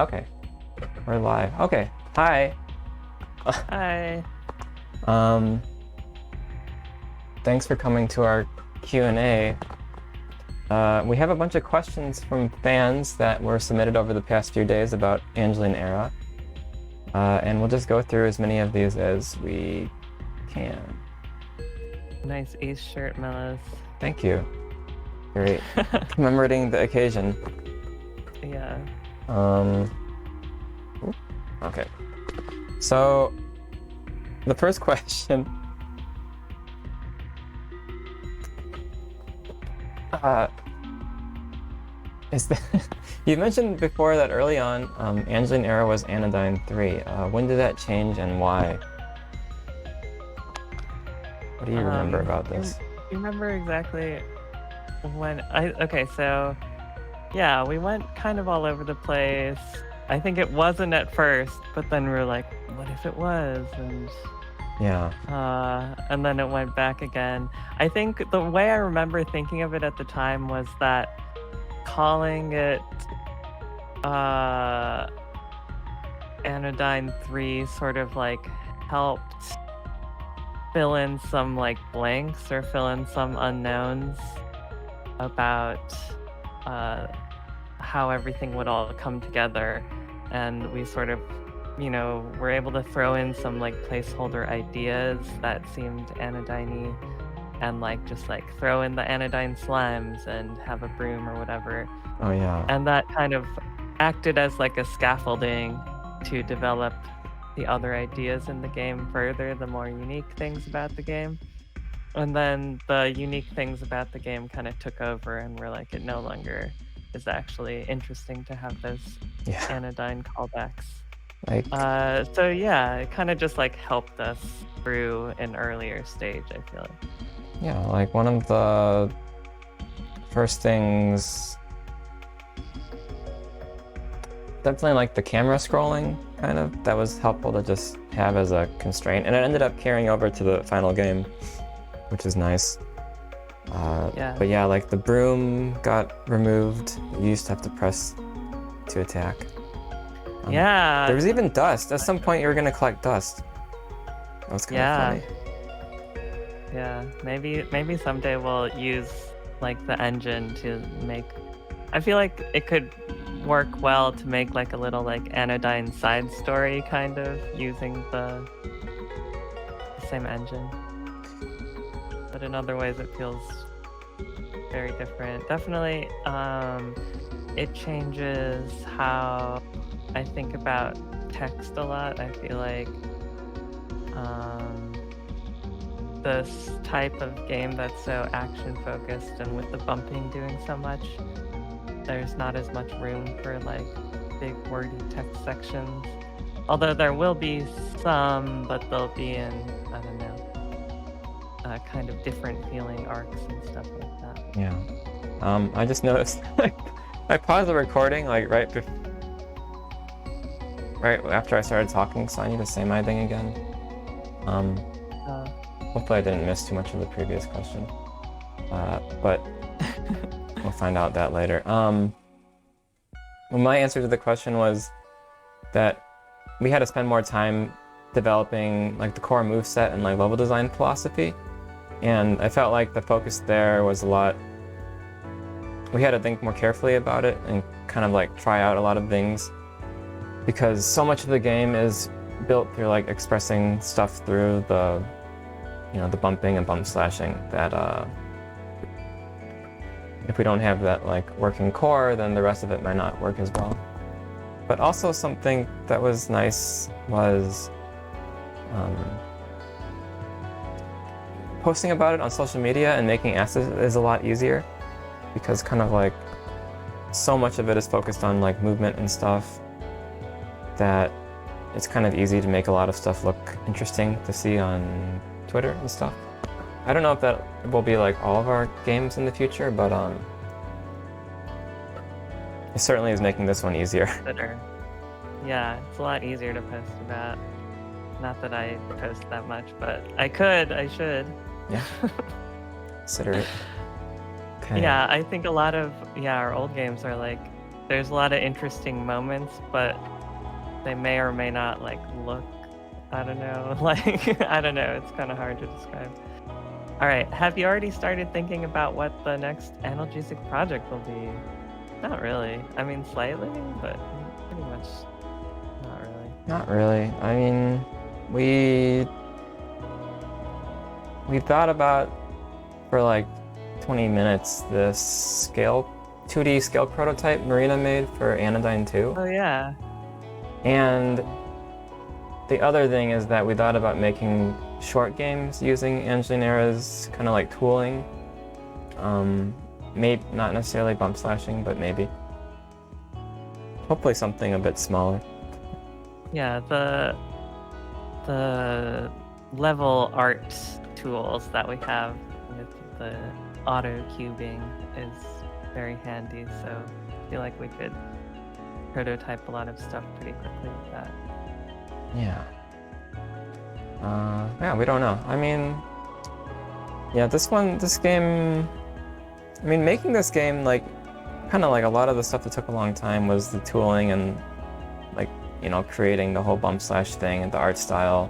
Okay, we're live. Okay, hi. Hi. Um, Thanks for coming to our Q&A. We have a bunch of questions from fans that were submitted over the past few days about Angeline Era. And we'll just go through as many of these as we can. Nice Ace shirt, Melos. Thank you. Great. Commemorating the occasion. Yeah. Okay. So, the first question. Is that you mentioned before that early on, Angeline Era was Anodyne 3. When did that change and why? What do you remember about this? You remember exactly when okay, so yeah, we went kind of all over the place. I think it wasn't at first, but then we were like, what if it was? And Yeah. and then it went back again. I think the way I remember thinking of it at the time was that calling it Anodyne 3 sort of like helped fill in some like blanks or fill in some unknowns about how everything would all come together, and we sort of were able to throw in some like placeholder ideas that seemed anodyne-y, and like just like throw in the anodyne slimes and have a broom or whatever. Oh yeah. And that kind of acted as like a scaffolding to develop the other ideas in the game further, the more unique things about the game. And then the unique things about the game kind of took over, and we're like, it no longer is actually interesting to have those anodyne callbacks. Like, so yeah, it kind of just like helped us through an earlier stage, I feel like. yeah, like one of the first things, definitely like the camera scrolling, kind of, that was helpful to just have as a constraint, and it ended up carrying over to the final game, which is nice. Yeah. But yeah, like the broom got removed. You used to have to press to attack. Yeah. There was even dust. At some point, you were gonna collect dust. That was kind of funny. Yeah, maybe someday we'll use like the engine to make. I feel like it could work well to make like a little like anodyne side story kind of using the same engine. But in other ways it feels very different. Definitely it changes how I think about text a lot. I feel like this type of game that's so action focused and with the bumping doing so much, there's not as much room for like big wordy text sections. Although there will be some, but they'll be in, I don't know, kind of different feeling arcs and stuff like that. Yeah. I just noticed, like, I paused the recording like right after I started talking, so I need to say my thing again. Hopefully I didn't miss too much of the previous question, but we'll find out that later. Well, my answer to the question was that we had to spend more time developing like the core moveset and like level design philosophy, and I felt like the focus there was a lot. We had to think more carefully about it and kind of like try out a lot of things, because so much of the game is built through like expressing stuff through the the bumping and bump slashing, that if we don't have that like working core, then the rest of it might not work as well. But also something that was nice was posting about it on social media and making assets is a lot easier, because kind of like so much of it is focused on like movement and stuff that it's kind of easy to make a lot of stuff look interesting to see on Twitter and stuff. I don't know if that will be like all of our games in the future, but it certainly is making this one easier. Yeah, it's a lot easier to post about. Not that I post that much, but I should. Yeah. Consider it. Okay. Yeah, I think a lot of our old games are like there's a lot of interesting moments, but they may or may not like look, I don't know, like I don't know, it's kind of hard to describe. All right, have you already started thinking about what the next analgesic project will be? Not really. I mean, slightly, but pretty much not really. Not really. I mean, we thought about for like 20 minutes this 2D scale prototype Marina made for Anodyne 2. Oh yeah. And the other thing is that we thought about making short games using Angeline Era's kind of like tooling. Maybe not necessarily bump slashing, but maybe. Hopefully something a bit smaller. Yeah, the level art tools that we have with the auto cubing is very handy, so I feel like we could prototype a lot of stuff pretty quickly with that. Yeah. Yeah, we don't know. I mean, yeah, this game, I mean, making this game, like, kind of like a lot of the stuff that took a long time was the tooling and, like, you know, creating the whole bump slash thing and the art style.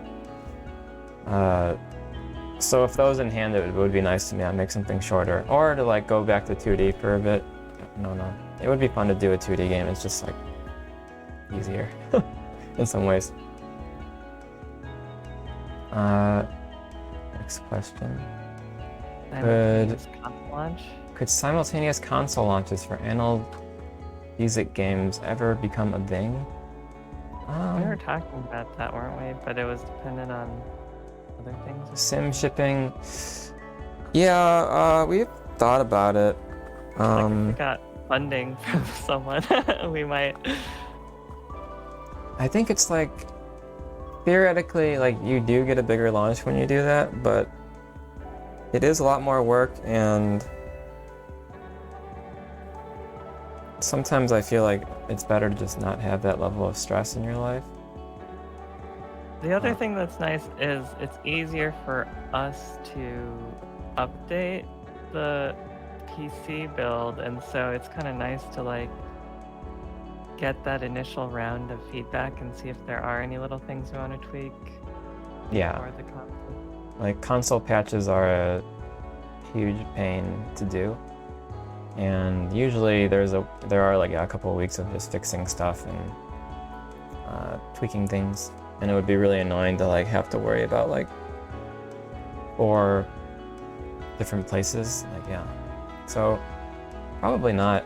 So if those in hand, it would be nice to make something shorter, or to like go back to 2D for a bit. No, it would be fun to do a 2D game. It's just like easier in some ways. Next question. Simultaneous console launch? Could simultaneous console launches for analgesic games ever become a thing? We were talking about that, weren't we? But it was dependent on other things. Sim shipping. Yeah, we've thought about it. Like if we got funding from someone, we might. I think it's like theoretically, like you do get a bigger launch when you do that, but it is a lot more work, and sometimes I feel like it's better to just not have that level of stress in your life. The other thing that's nice is it's easier for us to update the PC build, and so it's kind of nice to like get that initial round of feedback and see if there are any little things we want to tweak. Yeah. For the console. Like console patches are a huge pain to do, and usually there are like a couple of weeks of just fixing stuff and tweaking things, and it would be really annoying to like have to worry about like 4 different places. Like, yeah, so probably not,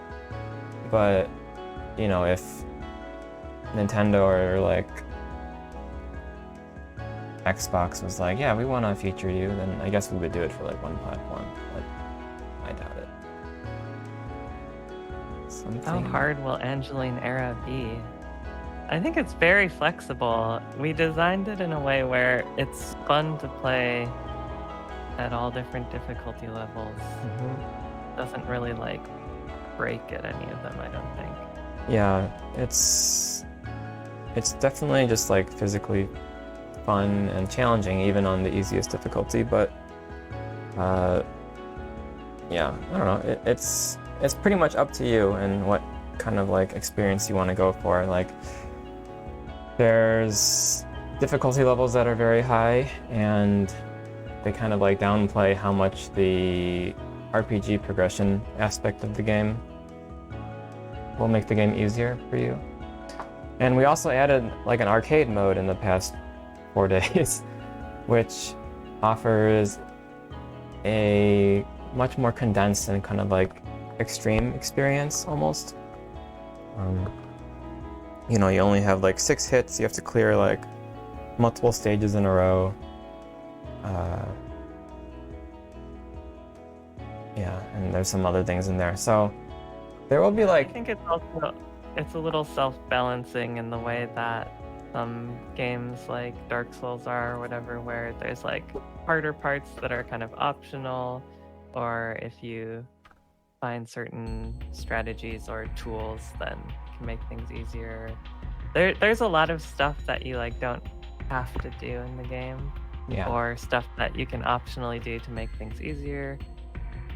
but you know, if Nintendo or like Xbox was like, yeah, we want to feature you, then I guess we would do it for like one platform, but I doubt it. How hard will Angeline Era be? I think it's very flexible. We designed it in a way where it's fun to play at all different difficulty levels. Doesn't really like break at any of them, I don't think. Yeah, it's definitely just like physically fun and challenging even on the easiest difficulty, but yeah, I don't know, it's pretty much up to you and what kind of like experience you want to go for. Like, there's difficulty levels that are very high, and they kind of like downplay how much the RPG progression aspect of the game will make the game easier for you. And we also added like an arcade mode in the past 4 days, which offers a much more condensed and kind of like extreme experience almost. You know, you only have like 6 hits, you have to clear like multiple stages in a row. Yeah, and there's some other things in there. So there will be like... I think it's a little self-balancing in the way that some games like Dark Souls are or whatever, where there's like harder parts that are kind of optional, or if you find certain strategies or tools, then can make things easier. There's a lot of stuff that you like don't have to do in the game, or stuff that you can optionally do to make things easier.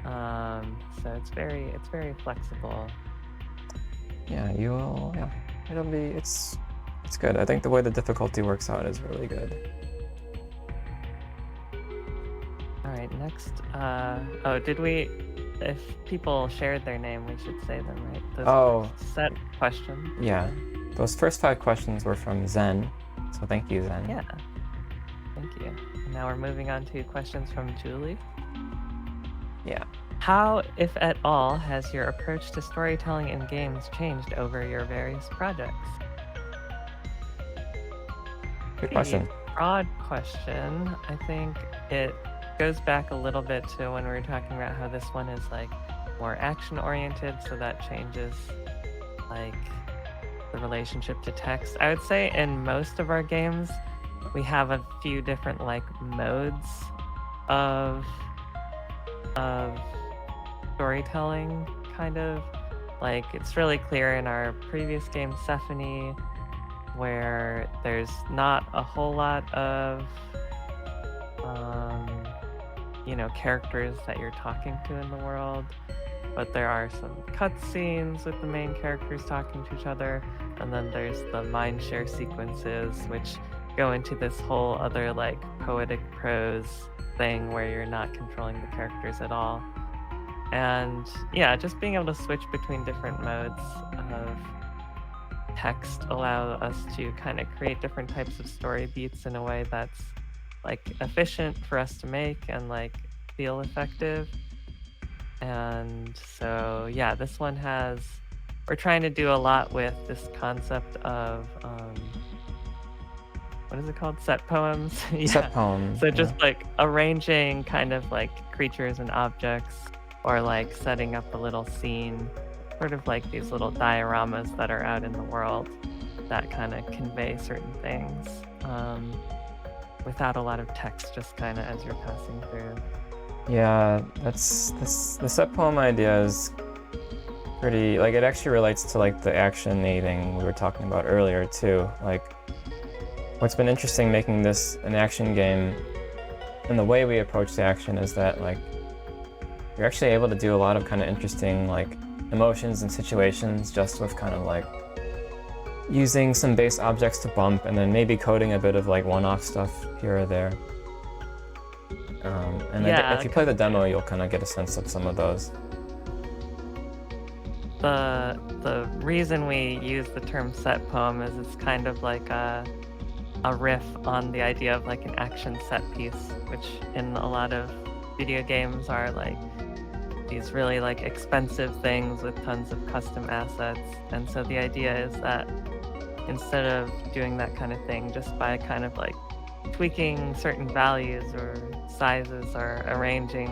So it's very flexible. yeah, you will. Yeah, it'll be. It's good. I think the way the difficulty works out is really good. All right, next. Oh, did we? If people shared their name, we should say them, right? Those Oh, set questions. yeah. Those first 5 questions were from Zen, so thank you, Zen. Yeah. Thank you. And now we're moving on to questions from Julie. Yeah. How, if at all, has your approach to storytelling in games changed over your various projects? Good question. Broad question. I think it goes back a little bit to when we were talking about how this one is like more action oriented, so that changes like the relationship to text. I would say in most of our games we have a few different like modes of storytelling, kind of. Like it's really clear in our previous game Symphony, where there's not a whole lot of characters that you're talking to in the world, but there are some cutscenes with the main characters talking to each other, and then there's the mindshare sequences, which go into this whole other like poetic prose thing where you're not controlling the characters at all. And yeah, just being able to switch between different modes of text allow us to kind of create different types of story beats in a way that's like efficient for us to make and like feel effective. And so yeah, this one we're trying to do a lot with this concept of what is it called? Set poems. Yeah. Set poems. So just like arranging kind of like creatures and objects, or like setting up a little scene, sort of like these little dioramas that are out in the world that kind of convey certain things without a lot of text, just kind of as you're passing through. Yeah, that's the set poem idea is pretty, like, it actually relates to like the actionating we were talking about earlier too. Like, what's been interesting making this an action game and the way we approach the action is that like you're actually able to do a lot of kind of interesting like emotions and situations just with kind of like using some base objects to bump and then maybe coding a bit of like one-off stuff here or there. And if you play the demo, you'll kind of get a sense of some of those. The reason we use the term set poem is it's kind of like a riff on the idea of like an action set piece, which in a lot of video games are like these really like expensive things with tons of custom assets. And so the idea is that instead of doing that kind of thing just by kind of like tweaking certain values or sizes or arranging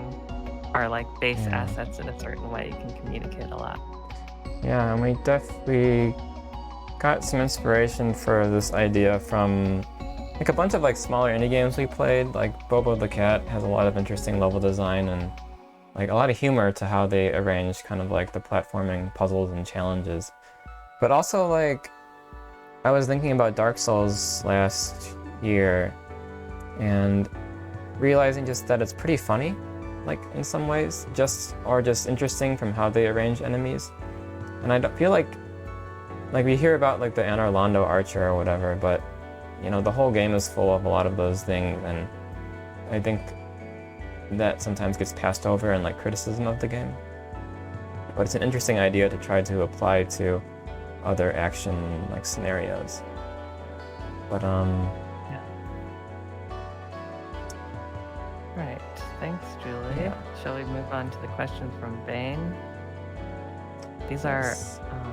our like base assets in a certain way, you can communicate a lot. Yeah, and we got some inspiration for this idea from like a bunch of like smaller indie games we played. Like Bobo the Cat has a lot of interesting level design and like a lot of humor to how they arrange kind of like the platforming puzzles and challenges. But also like I was thinking about Dark Souls last year and realizing just that it's pretty funny, like in some ways, just interesting from how they arrange enemies. And I don't feel like we hear about like the Anor Londo Archer or whatever, but you know, the whole game is full of a lot of those things, and I think that sometimes gets passed over in like criticism of the game. But it's an interesting idea to try to apply to other action like scenarios. But yeah. Right. Thanks, Julie. Yeah. Shall we move on to the questions from Bane? These are fun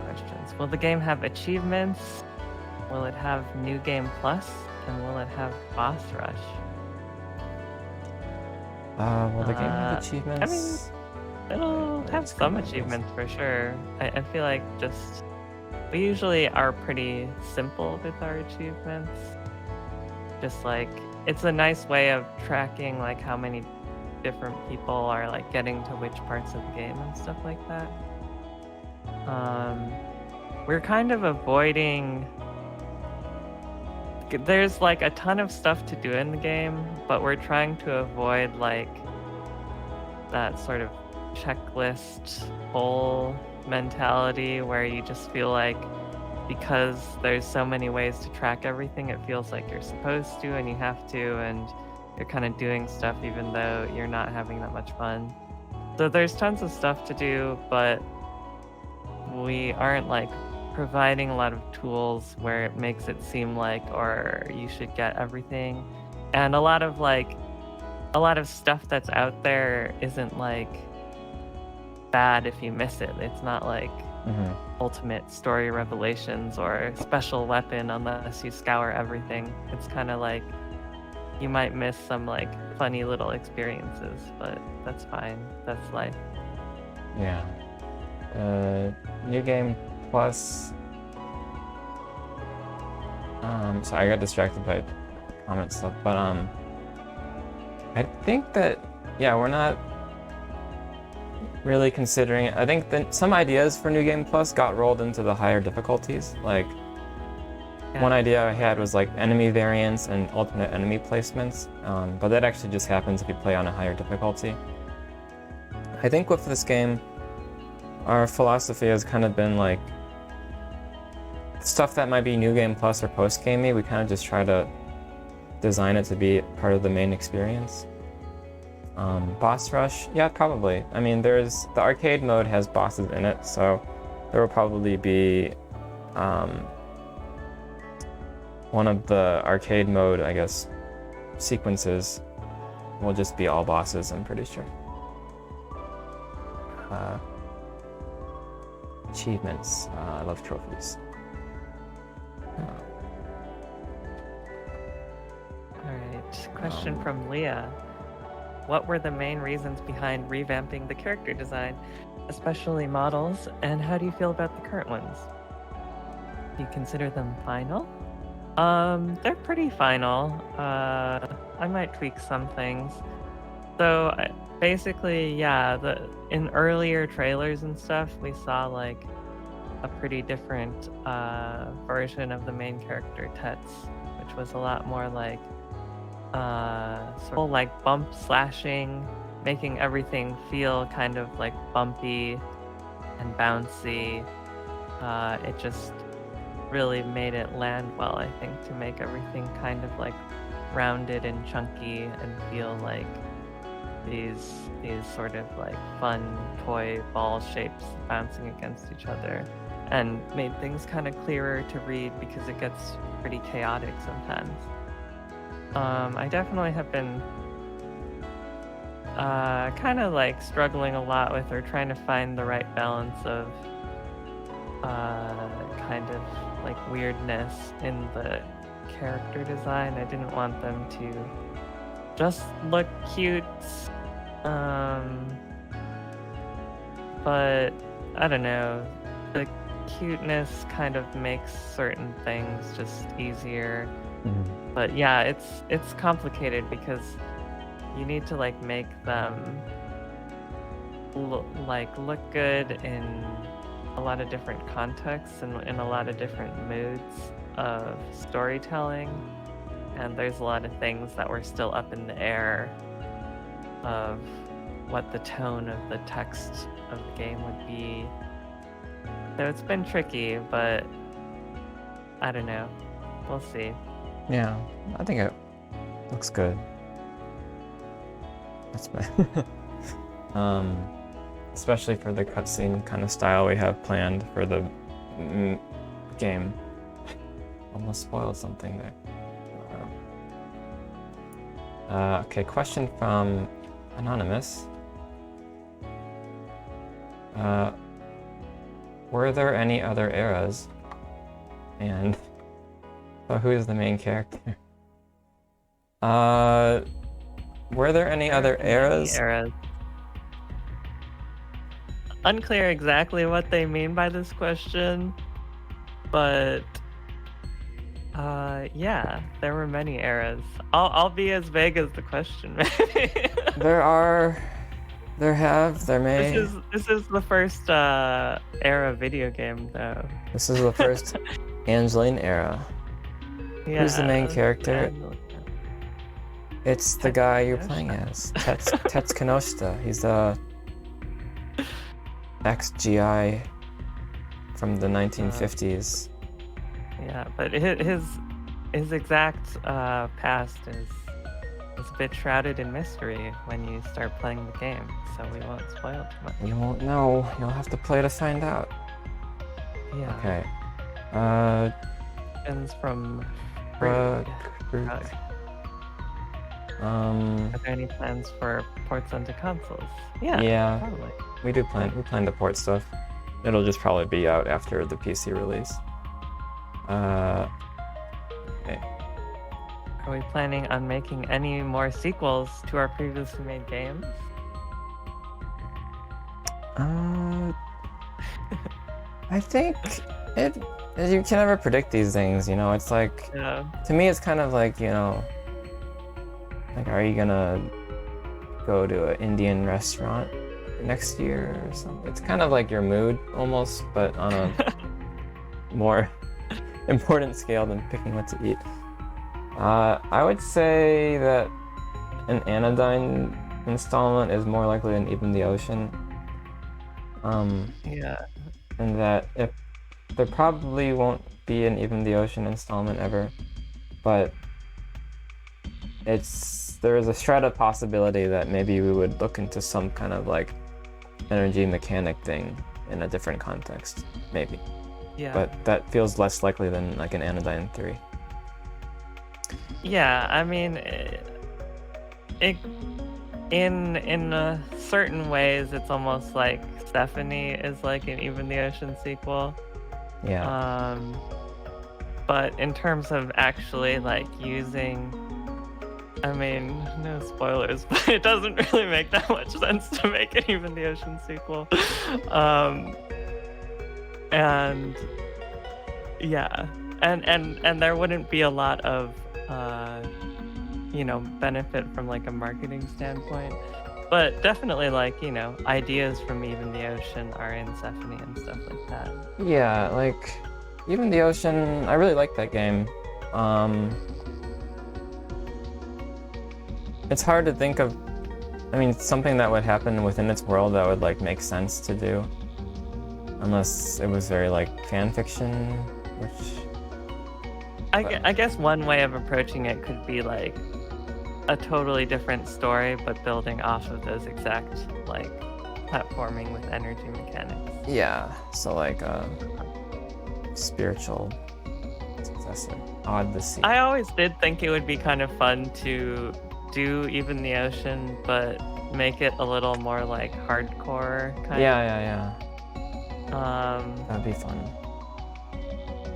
questions. Will the game have achievements? Will it have New Game Plus? And will it have Boss Rush? Will the game have achievements? I mean, it'll have some achievements for sure. I feel like we usually are pretty simple with our achievements. Just like, it's a nice way of tracking like how many different people are like getting to which parts of the game and stuff like that. We're kind of avoiding, there's like a ton of stuff to do in the game, but we're trying to avoid like that sort of checklist whole mentality where you just feel like because there's so many ways to track everything, it feels like you're supposed to and you have to, and you're kind of doing stuff even though you're not having that much fun. So there's tons of stuff to do, but we aren't like providing a lot of tools where it makes it seem like or you should get everything. And a lot of stuff that's out there isn't like bad if you miss it. It's not like ultimate story revelations or special weapon unless you scour everything. It's kind of like you might miss some like funny little experiences, but that's fine. That's life. Yeah. New Game Plus. Sorry, I got distracted by comment stuff, but I think that we're not really considering. I think that some ideas for New Game Plus got rolled into the higher difficulties. Like one idea I had was like enemy variants and alternate enemy placements, but that actually just happens if you play on a higher difficulty. I think with this game, our philosophy has kind of been like stuff that might be New Game Plus or post-gamey, we kind of just try to design it to be part of the main experience. Boss rush, yeah, probably. I mean, the arcade mode has bosses in it, so there will probably be one of the arcade mode, I guess, sequences will just be all bosses, I'm pretty sure. Achievements, I love trophies. Alright, question from Leah. What were the main reasons behind revamping the character design, especially models, and how do you feel about the current ones? Do you consider them final? They're pretty final. I might tweak some things. So basically, in earlier trailers and stuff, we saw like a pretty different version of the main character, Tets, which was a lot more like sort of like bump slashing, making everything feel kind of like bumpy and bouncy. It just really made it land well, I think, to make everything kind of like rounded and chunky and feel like these sort of like fun toy ball shapes bouncing against each other, and made things kind of clearer to read because it gets pretty chaotic sometimes. I definitely have been kind of like struggling a lot with or trying to find the right balance of kind of like weirdness in the character design. I didn't want them to just look cute, but I don't know, the cuteness kind of makes certain things just easier. But yeah, it's complicated because you need to like make them look good in a lot of different contexts and in a lot of different moods of storytelling, and there's a lot of things that were still up in the air of what the tone of the text of the game would be. So it's been tricky, but I don't know. We'll see. Yeah, I think it looks good. That's bad. Especially for the cutscene kind of style we have planned for the game. Almost spoiled something there. Okay, question from Anonymous. Were there any other eras? And who is the main character? Were there any other eras? Unclear exactly what they mean by this question, but yeah, there were many eras. I'll be as vague as the question, maybe. There may. This is the first era video game, though. This is the first Angeline Era. Yeah, who's the main character? It's the guy you're playing as, Tets Kenoshita. He's XGI from the 1950s. Yeah, but his exact past is a bit shrouded in mystery when you start playing the game, so we won't spoil too much. You won't know. You'll have to play to find out. Yeah. Okay. Ends from Brooke. Are there any plans for ports onto consoles? Yeah. Probably. We plan to port stuff. It'll just probably be out after the PC release. Okay. Are we planning on making any more sequels to our previously made games? I think you can never predict these things, you know. It's like, to me, it's kind of like, you know, like, are you gonna go to an Indian restaurant next year or something? It's kind of like your mood almost, but on a more important scale than picking what to eat. I would say that an Anodyne installment is more likely than Even the Ocean. And that if there probably won't be an Even the Ocean installment ever, but there is a shred of possibility that maybe we would look into some kind of like energy mechanic thing in a different context, maybe. Yeah. But that feels less likely than like an Anodyne 3. Yeah, I mean, in certain ways, it's almost like Stephanie is like an Even the Ocean sequel. Yeah. But in terms of actually like using, I mean, no spoilers, but it doesn't really make that much sense to make an Even the Ocean sequel. And yeah, and there wouldn't be a lot of you know, benefit from like a marketing standpoint, but definitely like, you know, ideas from Even the Ocean are in Stephanie and stuff like that. Yeah, like Even the Ocean, I really like that game. It's hard to think of, I mean, something that would happen within its world that would like make sense to do, unless it was very like fan fiction, which I guess one way of approaching it could be like a totally different story, but building off of those exact like platforming with energy mechanics. Yeah, so like spiritual successor. Odyssey. I always did think it would be kind of fun to do Even the Ocean, but make it a little more like hardcore kind Yeah. of. That'd be fun.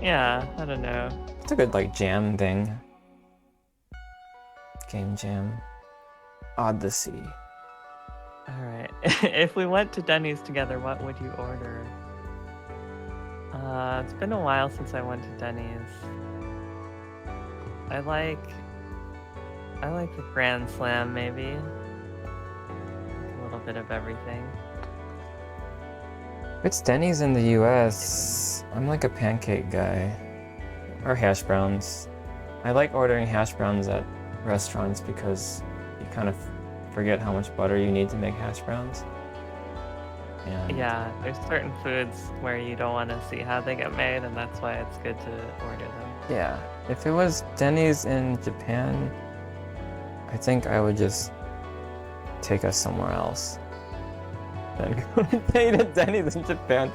Yeah, I don't know. It's a good like jam thing. Game jam. Odyssey. Alright. If we went to Denny's together, what would you order? It's been a while since I went to Denny's. I like the Grand Slam, maybe. A little bit of everything. It's Denny's in the US. I'm like a pancake guy. Or hash browns. I like ordering hash browns at restaurants because you kind of forget how much butter you need to make hash browns. And Yeah, there's certain foods where you don't want to see how they get made, and that's why it's good to order them. yeah, if it was Denny's in Japan, I think I would just take us somewhere else than go to eat at Denny's in Japan.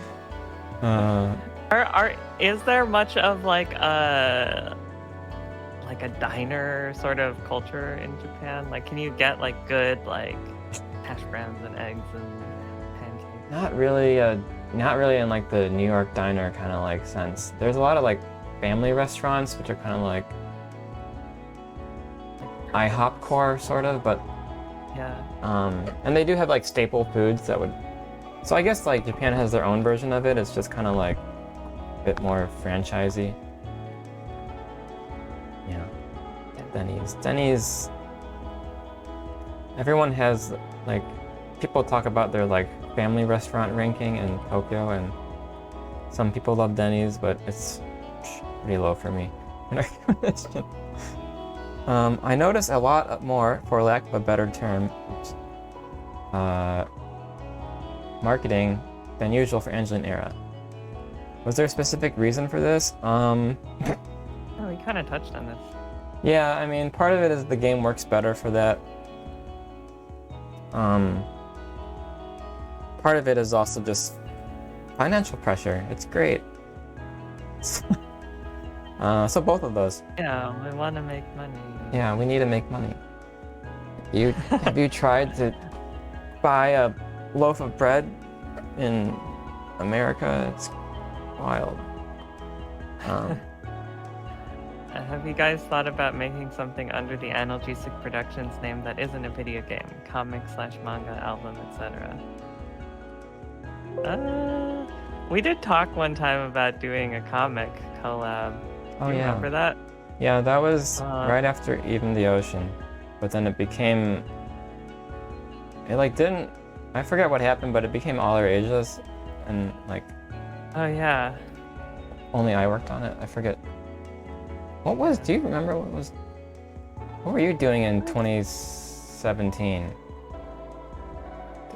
Is there much of like a diner sort of culture in Japan? Like, can you get like good like hash browns and eggs and pancakes? Not really in like the New York diner kind of like sense. There's a lot of like family restaurants which are kind of like IHOP core sort of, but Yeah. and they do have like staple foods that would. So I guess like Japan has their own version of it. It's just kind of like a bit more franchisey. Yeah. Denny's. Everyone has like, people talk about their like family restaurant ranking in Tokyo, and some people love Denny's, but it's pretty low for me. I notice a lot more, for lack of a better term, marketing than usual for Angeline Era. Was there a specific reason for this? Oh, we kind of touched on this. Yeah, I mean, part of it is the game works better for that. Part of it is also just financial pressure. It's great. So both of those. Yeah, we want to make money. Yeah, we need to make money. Have you tried to buy a loaf of bread in America? It's wild. Have you guys thought about making something under the Analgesic Productions name that isn't a video game? Comic/manga, album, etc. We did talk one time about doing a comic collab. Oh, Do you yeah. remember that? Yeah, that was right after Even the Ocean. But then it became... It like didn't... I forget what happened, but it became all our ages. And like... Oh, yeah. Only I worked on it. I forget. Do you remember what were you doing in 2017?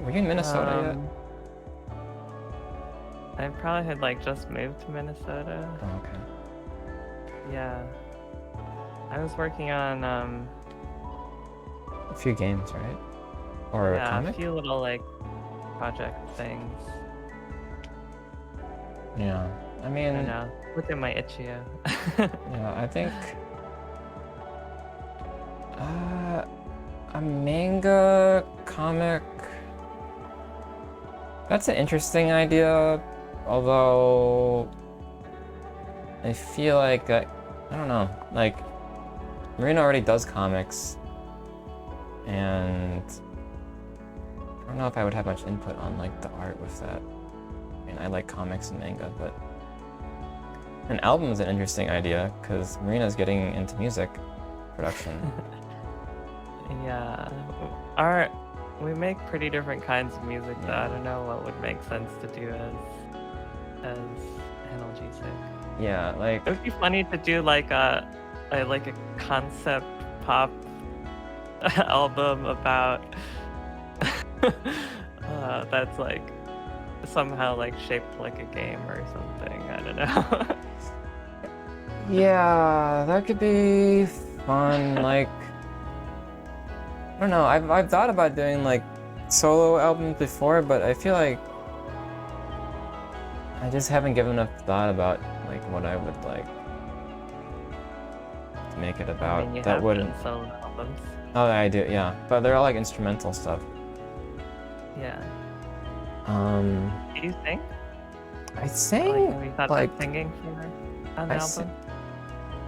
Were you in Minnesota yet? I probably had like just moved to Minnesota. Oh, okay. Yeah. I was working on A few games, right? Or a comic? a few little like project things. Yeah. I mean, I know. Look at my itch.io. yeah, I think a manga comic. That's an interesting idea, although I feel like I don't know, like Marina already does comics, and I don't know if I would have much input on like the art with that. I mean, I like comics and manga, but an album is an interesting idea because Marina's getting into music production. Yeah. We make pretty different kinds of music, though. I don't know what would make sense to do as analgesic. Yeah, like It would be funny to do like a concept pop album about that's like somehow like shaped like a game or something. I don't know. yeah, that could be fun. Like I don't know. I've thought about doing like solo albums before, but I feel like I just haven't given enough thought about like what I would like to make it about. I mean, you that have wouldn't. done solo albums. Oh, I do. Yeah, but they're all like instrumental stuff. Yeah. Um, Do you sing? I Like, sang have you thought like about singing for an I album? sing-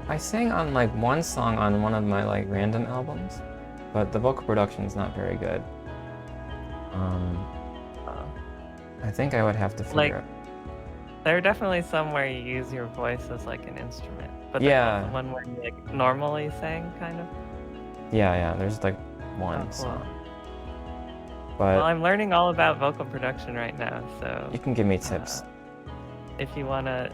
I sang on like one song on one of my like random albums, but the vocal production is not very good. Uh, I think I would have to Like- figure out. There are definitely some where you use your voice as like an instrument, but Yeah. there's one where you like normally sing, kind of. Yeah, there's like one Oh, cool. song. Well, But I'm learning all about vocal production right now, so you can give me tips. if you want to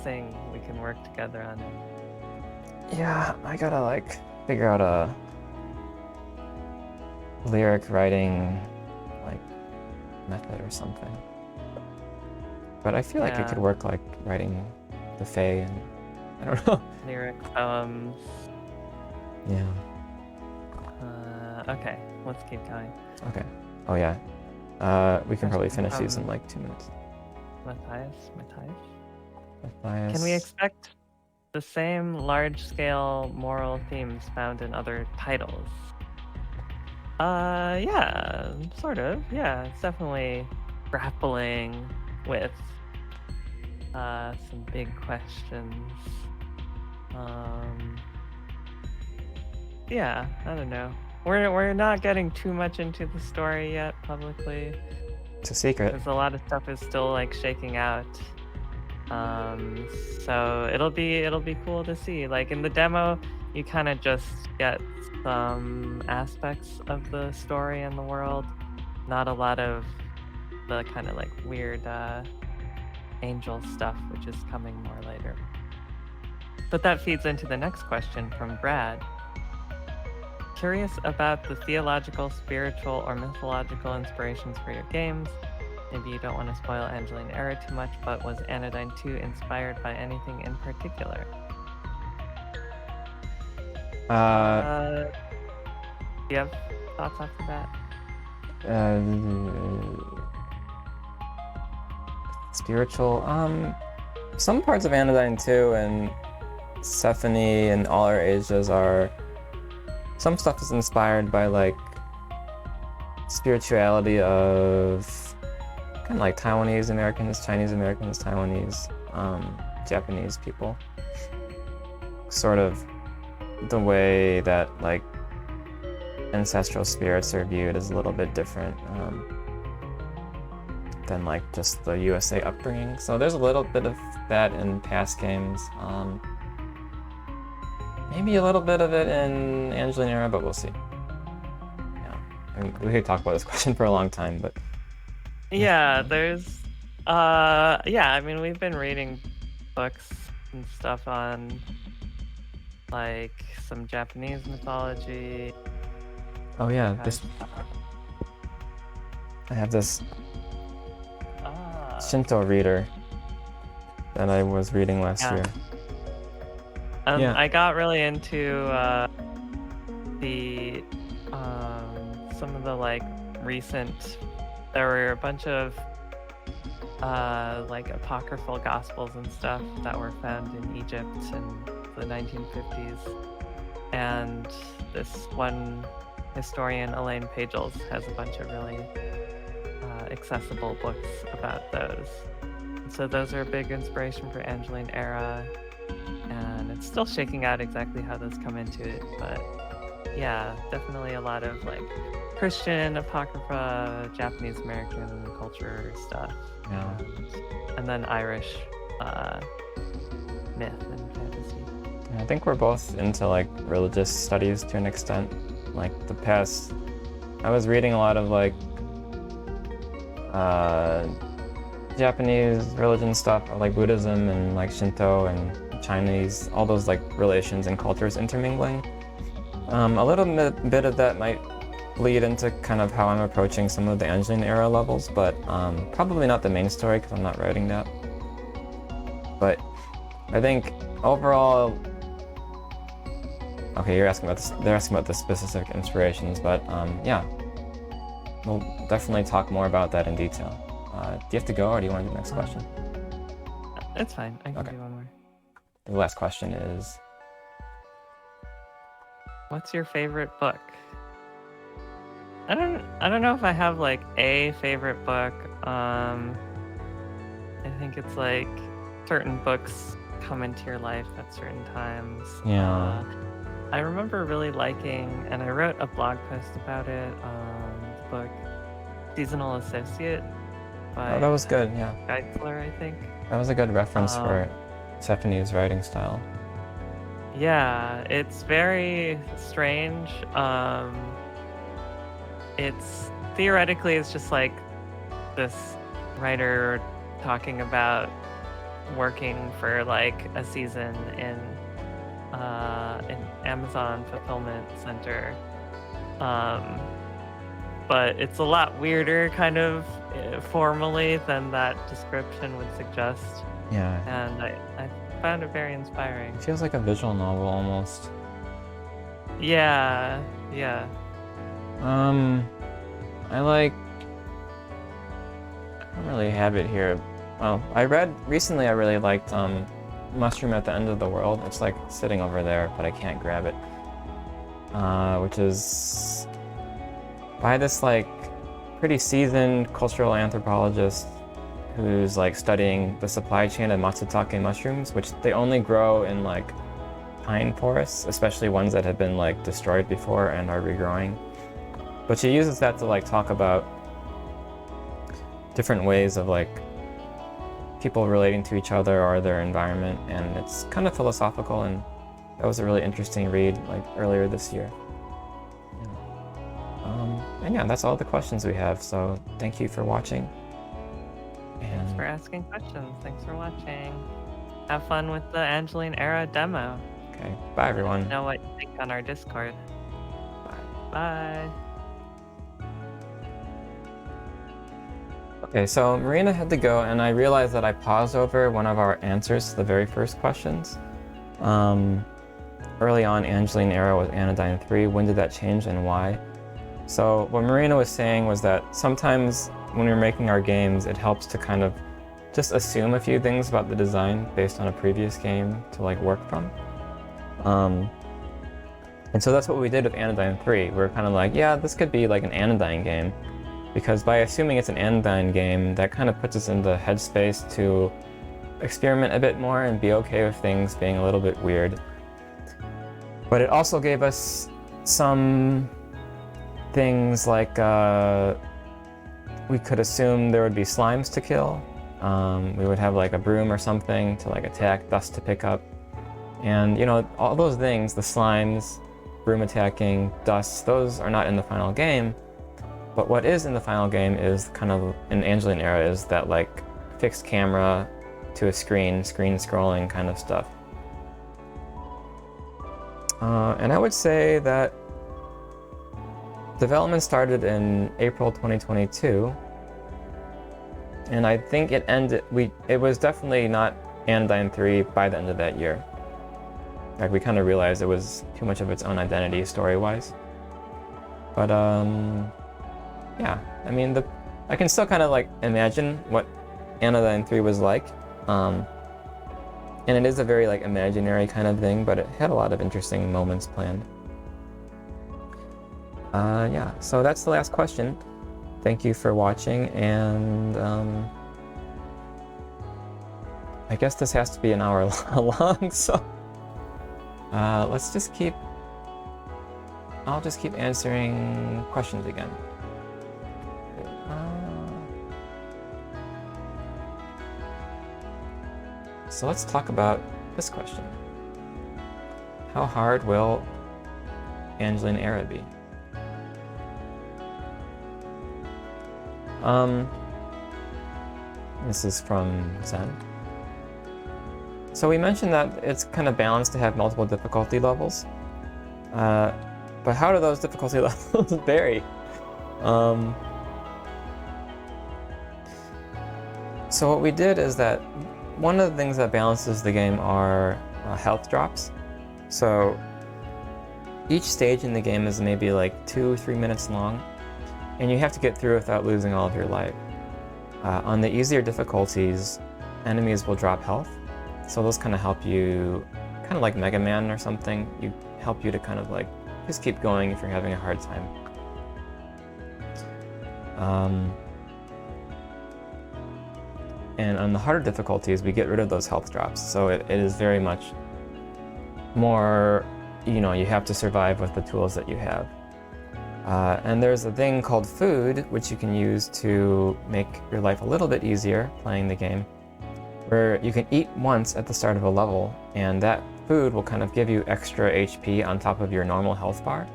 sing, we can work together on it. Yeah, I gotta like figure out a lyric writing like method or something. But I feel like it could Yeah. work like writing the Fae and I don't know. Lyric poems. Yeah. Okay, let's keep going. Okay. Oh yeah. We can probably finish these in like 2 minutes. Matthias? Matthias. Can we expect the same large-scale moral themes found in other titles? Yeah, sort of. Yeah, it's definitely grappling with some big questions. Yeah, I don't know. We're not getting too much into the story yet publicly. It's a secret. Because a lot of stuff is still like shaking out. So it'll be cool to see. Like in the demo, you kind of just get some aspects of the story and the world, not a lot of the kind of like weird angel stuff, which is coming more later. But that feeds into the next question from Brad. Curious about the theological, spiritual, or mythological inspirations for your games. maybe you don't want to spoil Angeline Era too much, but was Anodyne 2 inspired by anything in particular? Do you have thoughts off the bat? Spiritual. Some parts of Anodyne 2 and Sephony and All Our Ages are. Some stuff is inspired by like spirituality of kind of like Taiwanese Americans, Chinese Americans, Taiwanese, Japanese people. Sort of the way that like ancestral spirits are viewed is a little bit different than like just the USA upbringing. So there's a little bit of that in past games. Maybe a little bit of it in Angeline Era, but we'll see. Yeah, I mean, we could talk about this question for a long time, but yeah, there's I mean, we've been reading books and stuff on like some Japanese mythology. oh yeah, I have this Shinto reader that I was reading last year. Yeah. I got really into the some of the like recent. There were a bunch of like apocryphal gospels and stuff that were found in Egypt in the 1950s, and this one historian, Elaine Pagels, has a bunch of really accessible books about those. So those are a big inspiration for Angeline Era, and it's still shaking out exactly how those come into it, but yeah, definitely a lot of like Christian apocrypha, Japanese American culture stuff, Yeah. and then Irish myth and fantasy. I think we're both into like religious studies to an extent. Like I was reading a lot of like Japanese religion stuff, like Buddhism and like Shinto and Chinese, all those like relations and cultures intermingling. A little bit of that might lead into kind of how I'm approaching some of the Angeline Era levels, but probably not the main story because I'm not writing that. But I think overall, okay, they're asking about the specific inspirations, but yeah, we'll definitely talk more about that in detail. Do you have to go, or do you want to do the next question? It's fine. I can Okay. do one more. The last question is, what's your favorite book? I don't know if I have like a favorite book. I think it's like certain books come into your life at certain times. Yeah. I remember really liking, and I wrote a blog post about it, the book Seasonal Associate by oh, that was good, yeah. Geisler, I think. That was a good reference for Stephanie's writing style. Yeah, it's very strange. It's theoretically it's just like this writer talking about working for like a season in an Amazon fulfillment center. But it's a lot weirder kind of formally than that description would suggest. Yeah. And I found it very inspiring. It feels like a visual novel almost. Yeah. I don't really have it here. Well, I really liked Mushroom at the End of the World. It's like sitting over there, but I can't grab it. Which is by this like pretty seasoned cultural anthropologist who's like studying the supply chain of matsutake mushrooms, which they only grow in like pine forests, especially ones that have been like destroyed before and are regrowing. But she uses that to like talk about different ways of like people relating to each other or their environment, and it's kind of philosophical, and that was a really interesting read like earlier this year. And yeah, that's all the questions we have, so thank you for watching. And Thanks for asking questions. Thanks for watching. Have fun with the Angeline Era demo. okay, bye everyone. Let me know what you think on our Discord. Bye. Bye. Okay, so Marina had to go, and I realized that I paused over one of our answers to the very first questions. Early on, Angeline Era was Anodyne 3. When did that change and why? So what Marina was saying was that sometimes when we're making our games, it helps to kind of just assume a few things about the design based on a previous game to like work from. And so that's what we did with Anodyne 3. We were kind of like, yeah, this could be like an Anodyne game. Because by assuming it's an Anodyne game, that kind of puts us in the headspace to experiment a bit more and be okay with things being a little bit weird. But it also gave us some things like we could assume there would be slimes to kill. We would have like a broom or something to like attack, dust to pick up. And you know, all those things, the slimes, broom attacking, dust, those are not in the final game. But what is in the final game is kind of, in Angeline Era, is that like fixed camera to a screen scrolling kind of stuff. And I would say that development started in April 2022. And I think it ended, it was definitely not Anodyne 3 by the end of that year. Like, we kind of realized it was too much of its own identity story-wise. But, yeah, I mean, I can still kind of, like, imagine what Anodyne 3 was like. And it is a very, like, imaginary kind of thing, but it had a lot of interesting moments planned. Yeah, so that's the last question. Thank you for watching, and I guess this has to be an hour long, so let's just keep, I'll just keep answering questions again. So let's talk about this question. How hard will Angeline Era be? This is from Zen. So we mentioned that it's kind of balanced to have multiple difficulty levels. But how do those difficulty levels vary? So what we did is that one of the things that balances the game are health drops. So each stage in the game is maybe like 2-3 minutes long, and you have to get through without losing all of your life. On the easier difficulties, enemies will drop health. So those kind of help you, kind of like Mega Man or something, help you to kind of like just keep going if you're having a hard time. And on the harder difficulties, we get rid of those health drops. So it is very much more, you know, you have to survive with the tools that you have. And there's a thing called food, which you can use to make your life a little bit easier playing the game, where you can eat once at the start of a level, and that food will kind of give you extra HP on top of your normal health bar.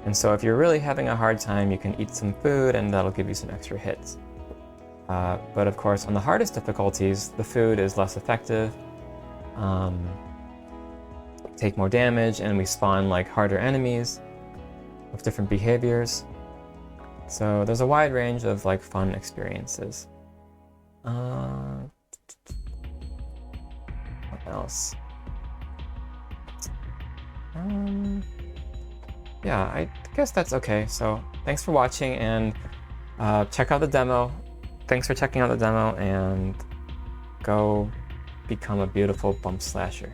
And so if you're really having a hard time, you can eat some food and that'll give you some extra hits. But of course, on the hardest difficulties, the food is less effective, take more damage, and we spawn like harder enemies with different behaviors. So there's a wide range of like fun experiences. What else? Yeah, I guess that's okay. So thanks for watching, and check out the demo. Thanks for checking out the demo, and go become a beautiful bump slasher.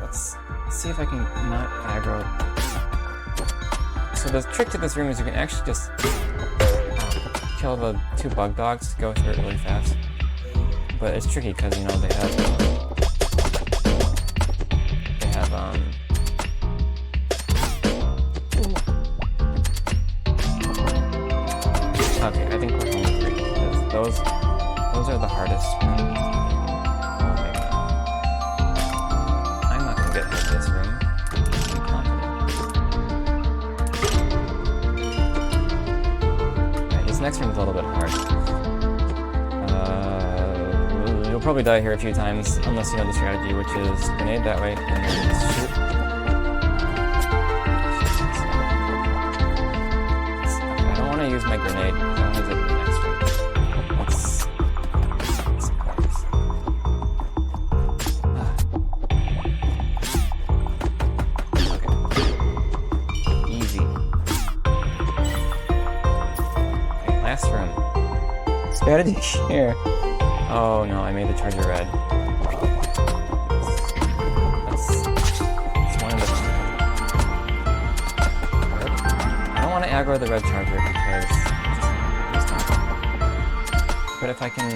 Let's see if I can not aggro. So the trick to this room is you can actually just kill the 2 bug dogs to go through it really fast. But it's tricky because, you know, they have okay, I think we're going through because those are the hardest. Oh my god. I'm not gonna get hit this room. I'm confident. Yeah, this next room is a little bit hard. You'll probably die here a few times unless you know the strategy, which is grenade that way and then shoot. I don't want to use use my grenade. I'll use it in the next one. Let's pause. Okay. Easy. Okay, last room. Strategy here. Oh no, I made the charger red. That's one of the... I don't want to aggro the red charger because... But if I can...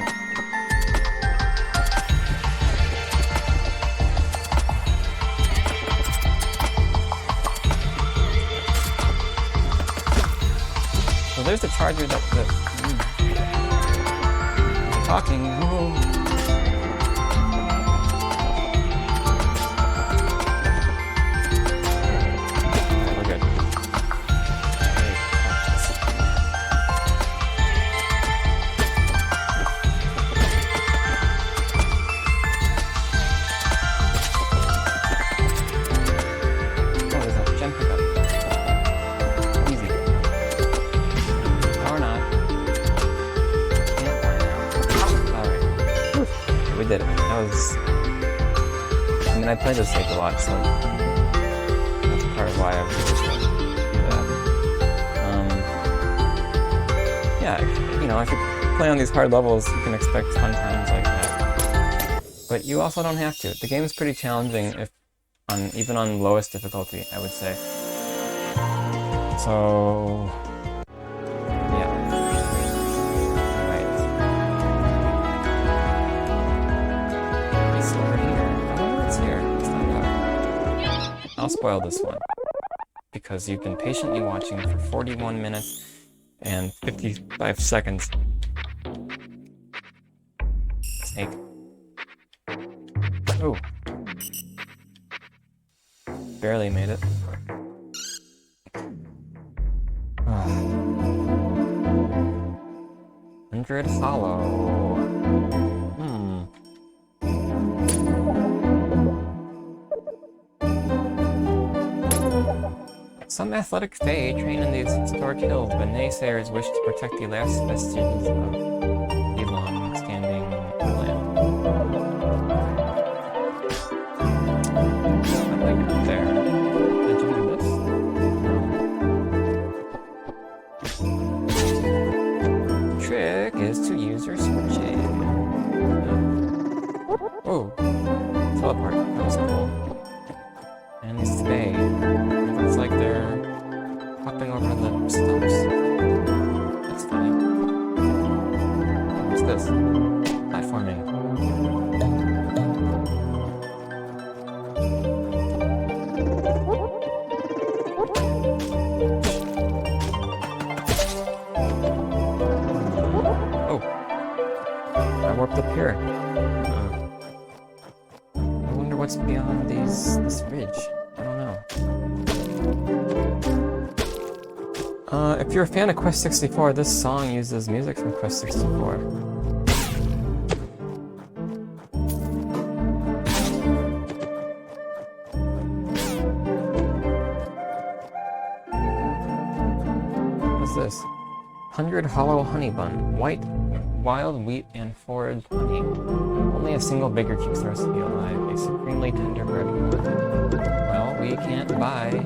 So there's the charger that talking. Oh. We're good. Oh, there's a gem pickup. Easy. Or not. We did it. That was... I mean, I play this stage a lot, so that's part of why I was able to do that. Yeah, you know, if you play on these hard levels, you can expect fun times like that. But you also don't have to. The game's pretty challenging, even on lowest difficulty, I would say. So... I'll spoil this one, because you've been patiently watching for 41 minutes and 55 seconds. Snake. Ooh. Barely made it. 100 hollow. Some athletic fae train in these historic hills, but naysayers wish to protect the last vestiges of the long-standing land. How do I get there? Did you do this? No. The trick is to use your switches. Oh, teleport. That was cool. And these fae. It's like they're hopping over the stumps. That's funny. What's this? Platforming. Oh. I warped up here. I wonder what's beyond this ridge. I don't know. If you're a fan of Quest 64, this song uses music from Quest 64. What's this? 100 hollow honey bun. White, wild wheat, and foraged honey. Only a single baker keeps the recipe alive. A supremely tender bread. Well, we can't buy it.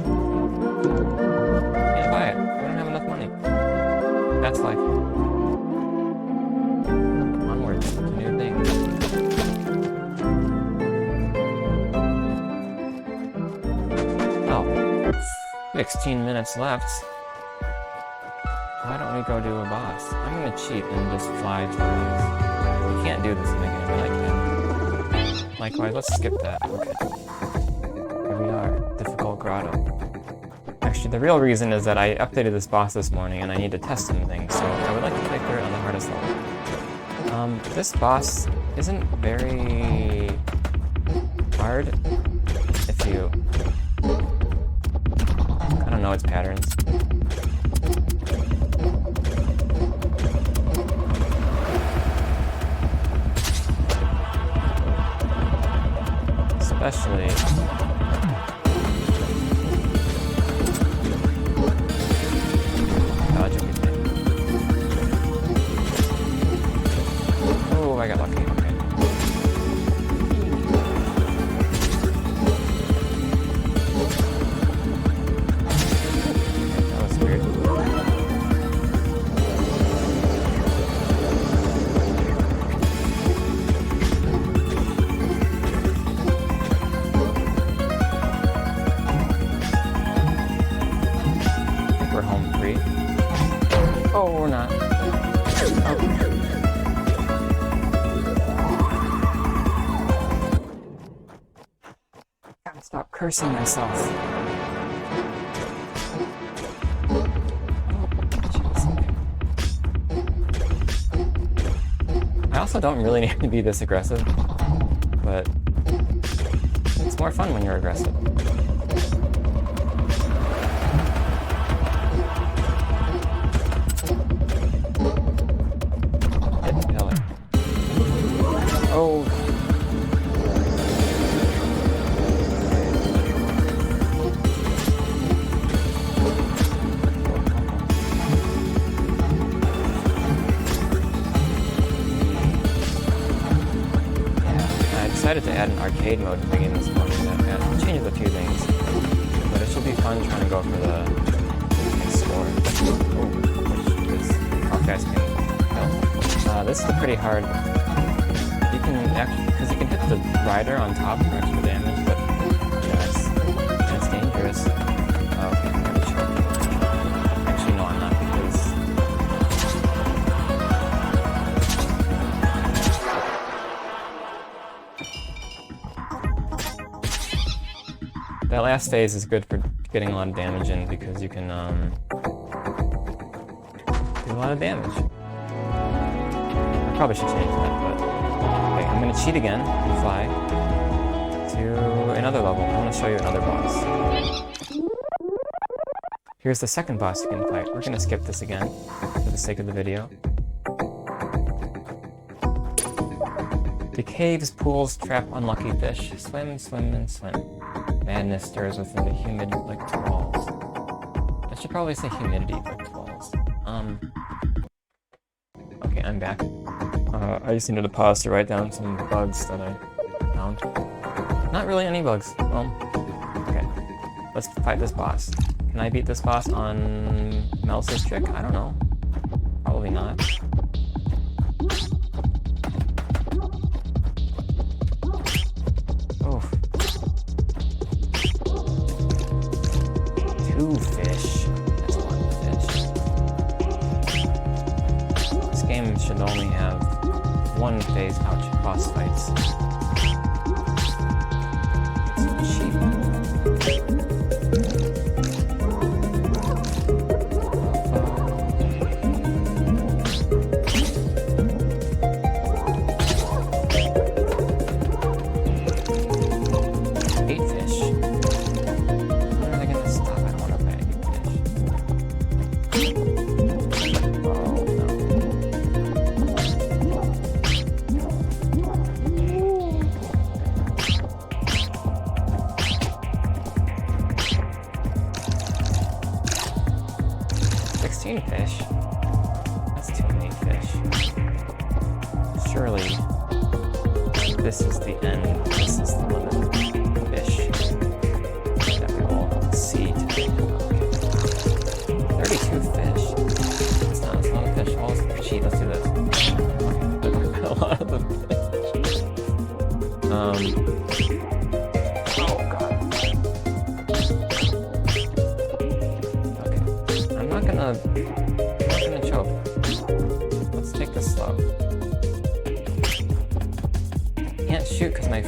We don't have enough money. That's life. Onwards to new things. Oh, 16 minutes left. Why don't we go do a boss? I'm gonna cheat and just fly to the boss. You can't do this in the game, but I can. Likewise, let's skip that. Okay. Here we are. Difficult grotto. Actually, the real reason is that I updated this boss this morning and I need to test some things, so I would like to play through it on the hardest level. This boss isn't very hard if you kind of know its patterns. Especially dodge everything. Stop cursing myself. I also don't really need to be this aggressive, but it's more fun when you're aggressive. Hit the pillar. Oh. I decided to add an arcade mode to the game this morning that changes a few things, but it should be fun trying to go for the score. Oh, which is how fast you can kill. This is pretty hard. You can actually, because you can hit the rider on top for extra damage, but it's dangerous. Oh, okay, I'm pretty sure. Actually, no, I'm not, because that last phase is good for getting a lot of damage in, because you can do a lot of damage. I probably should change that, but okay, I'm gonna cheat again and fly to another level. I want to show you another boss. Here's the second boss you can fight. We're gonna skip this again for the sake of the video. The caves, pools, trap unlucky fish. Swim, swim, and swim. Madness stirs within the humid like walls. I should probably say humidity like walls. Okay, I'm back. I just needed to pause to write down some bugs that I found. Not really any bugs. Well, okay. Let's fight this boss. Can I beat this boss on Melos' trick? I don't know. Probably not. Oh. 2 fish. That's 1 fish. This game should only have 1 phase boss fights. It's cheap. 8 fish. When are they gonna stop? I don't want to fight 8 fish. Oh no. 16 fish? That's too many fish. Surely this is the end. This is the limit. Fish that we will see today. Okay. 32 fish. It's not a lot of fish. Well, let's cheat. Let's do this. Okay. A lot of the fish. Oh god. Okay. I'm not gonna choke. Let's take this slow. Can't shoot because my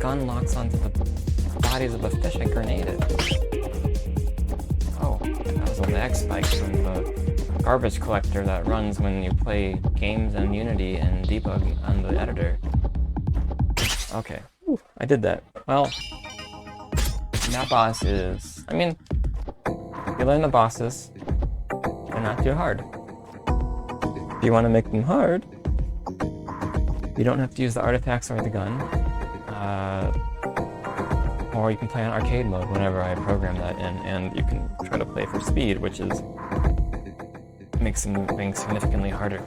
gun locks onto the bodies of the fish I grenaded. Oh, that was a lag spike from the garbage collector that runs when you play games on Unity and debug on the editor. Okay, I did that. Well, that boss is... I mean, you learn the bosses, they're not too hard. If you want to make them hard, you don't have to use the artifacts or the gun. Or you can play on arcade mode whenever I program that in, and you can try to play for speed, which is makes things significantly harder.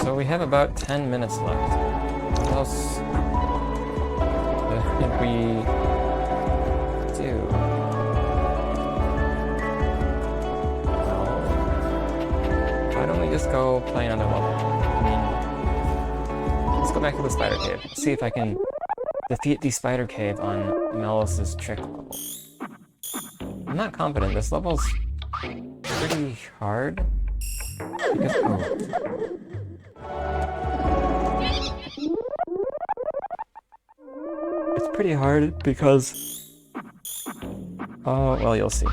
So we have about 10 minutes left. What else did we do? Well, why don't we just go play another level? I mean, let's go back to the spider cave. See if I can defeat the spider cave on Melos' trick level. I'm not confident. This level's pretty hard. Because, it's pretty hard because Oh, well, you'll see.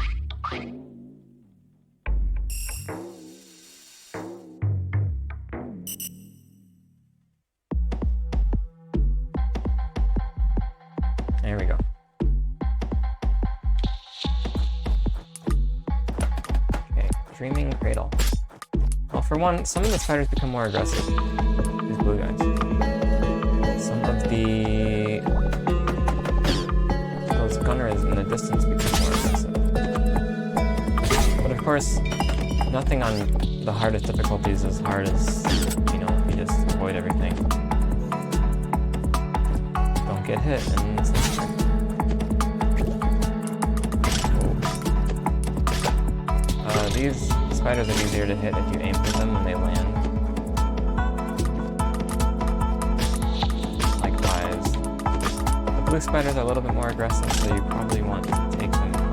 There we go. Okay, Dreaming Cradle. Well, for one, some of the spiders become more aggressive. These blue guys. Some of those gunners in the distance become more aggressive. But of course, nothing on the hardest difficulties is as hard as, you know, you just avoid everything. Don't get hit and it's not hard. These spiders are easier to hit if you aim for them when they land. Likewise, the blue spiders are a little bit more aggressive, so you probably want to take them out.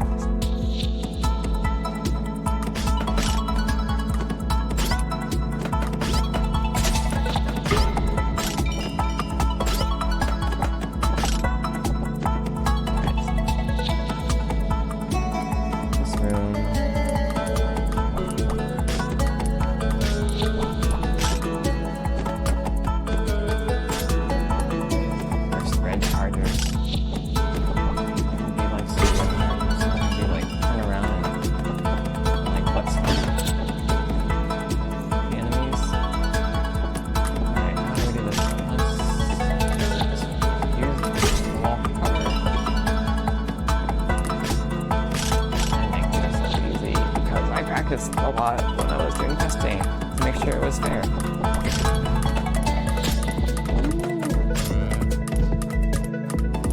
A lot when I was doing testing to make sure it was fair.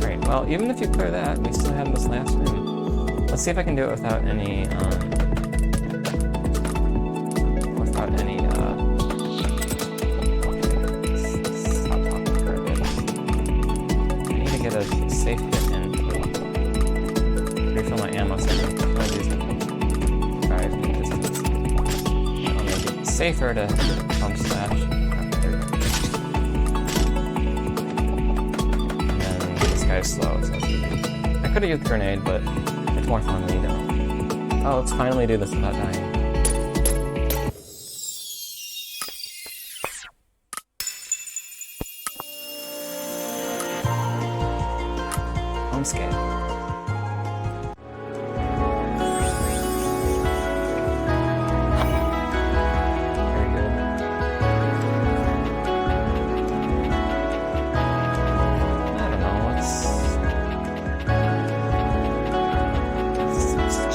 Great, well, even if you clear that, we still have this last room. Let's see if I can do it without any, stop talking for a bit. I need to get a safe hit in. Refill my ammo so I can one of these drive me distance. I'll make it safer to Bumpslash. And then this guy's slow, so it's easy. I could have used grenade, but it's more fun when you don't. Oh, let's finally do this without dying. Homescape.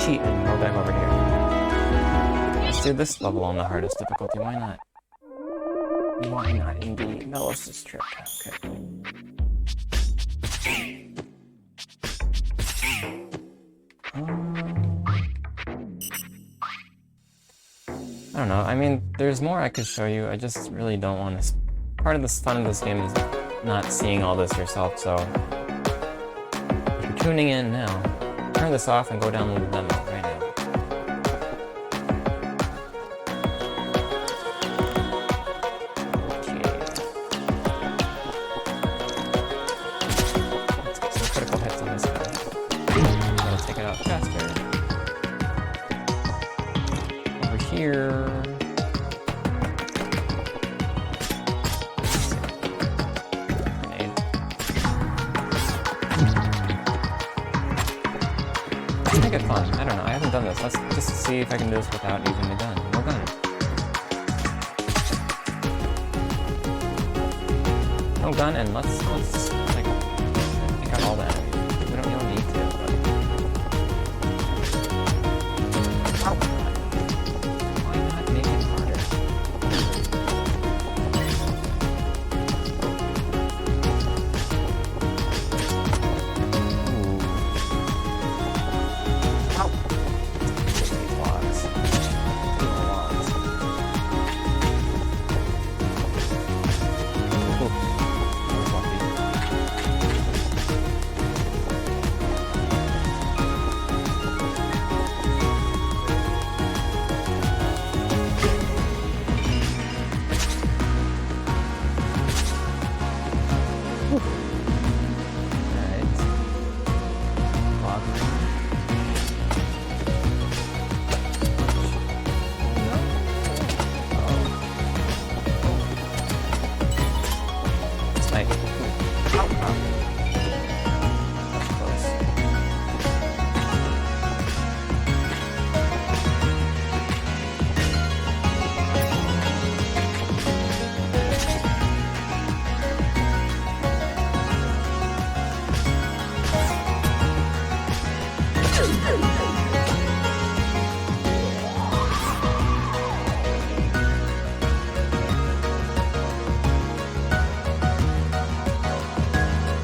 Cheat and go back over here. Let's do this level on the hardest difficulty. Why not? Why not indeed? Melos' trip. Okay. I don't know. I mean, there's more I could show you. I just really don't want to. Part of the fun of this game is not seeing all this yourself. So, if you're tuning in now, turn this off and go download the demo right now. Okay. Let's get some critical hits on this guy. That'll take it out faster. Over here. Make it fun. I don't know. I haven't done this. Let's just see if I can do this without using the gun. No gun. No gun, and let's like take out all the enemies. We don't need to. But... Oh, why not make it harder?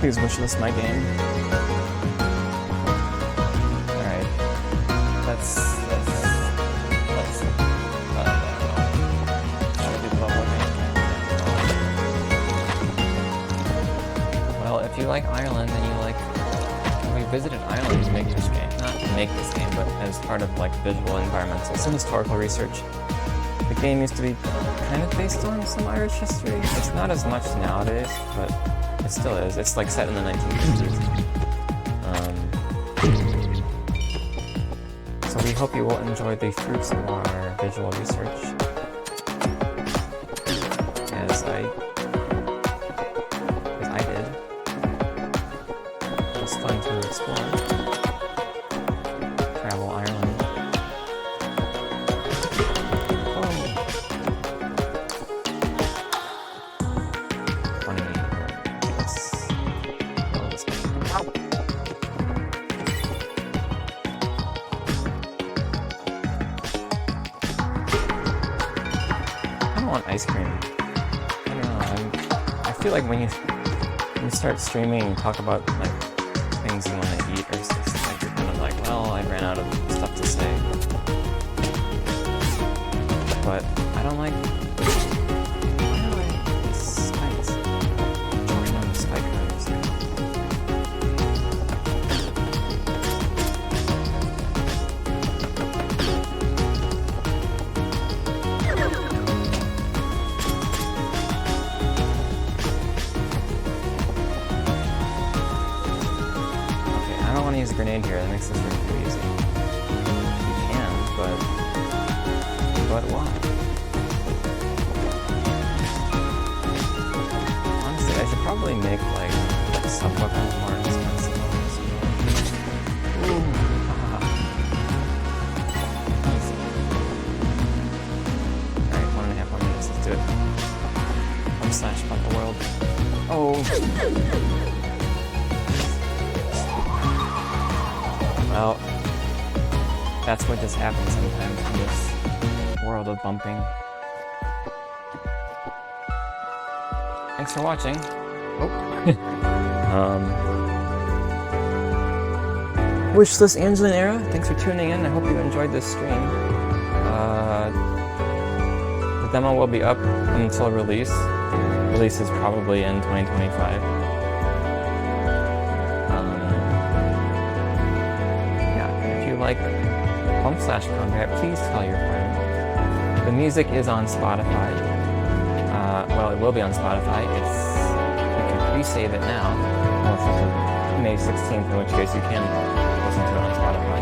Please wishlist my game. Alright. Let's well, if you like Ireland and you like, we visited Ireland to make this game. Not to make this game, but as part of like visual environmental, some historical research. The game used to be kind of based on some Irish history. It's not as much nowadays, but it still is. It's like set in the 1950s. So we hope you will enjoy the fruits of our visual research. As I did. It was fun to explore. Travel Ireland. Ice cream. I don't know. I feel like when you start streaming and talk about like things you want to eat, or stuff, like you're kind of like, well, I ran out of stuff to say. But I don't like. Why do I eat these spikes? Join on the spike rows. Use a grenade here, that makes this room too easy. You can, but why? Honestly, I should probably make like sub-weapons more expensive. Ooh. Easy. Alright, 1.5 more minutes, let's do it. Bumpslash about the world. Oh! Well, that's what just happens sometimes in this world of bumping. Thanks for watching. Oh. Wishlist Angeline Era, thanks for tuning in. I hope you enjoyed this stream. The demo will be up until release. Release is probably in 2025. Like Bumpslash Combat, please tell your friends. The music is on Spotify. Well, it will be on Spotify. You can pre-save it now. Well, it's May 16th, in which case you can listen to it on Spotify.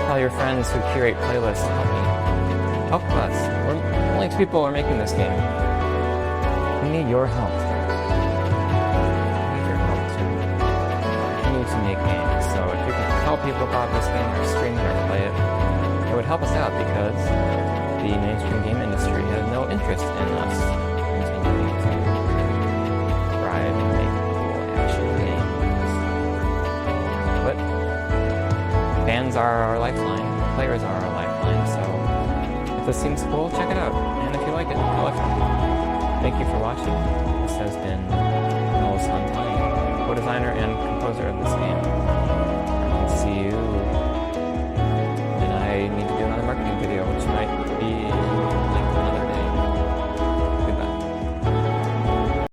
Tell your friends who curate playlists to help me. Help us. We're only 2 people are making this game. We need your help. We need your help to continue to make games. So if you can tell people about this game or stream it or play it, it would help us out because the mainstream game industry has no interest in us continuing to try and make cool action games. But fans are our lifeline, players are our lifeline, so if this seems cool, check it out. And if you like it, tell a friend. Thank you for watching. This has been Melos, co-designer and composer of this game.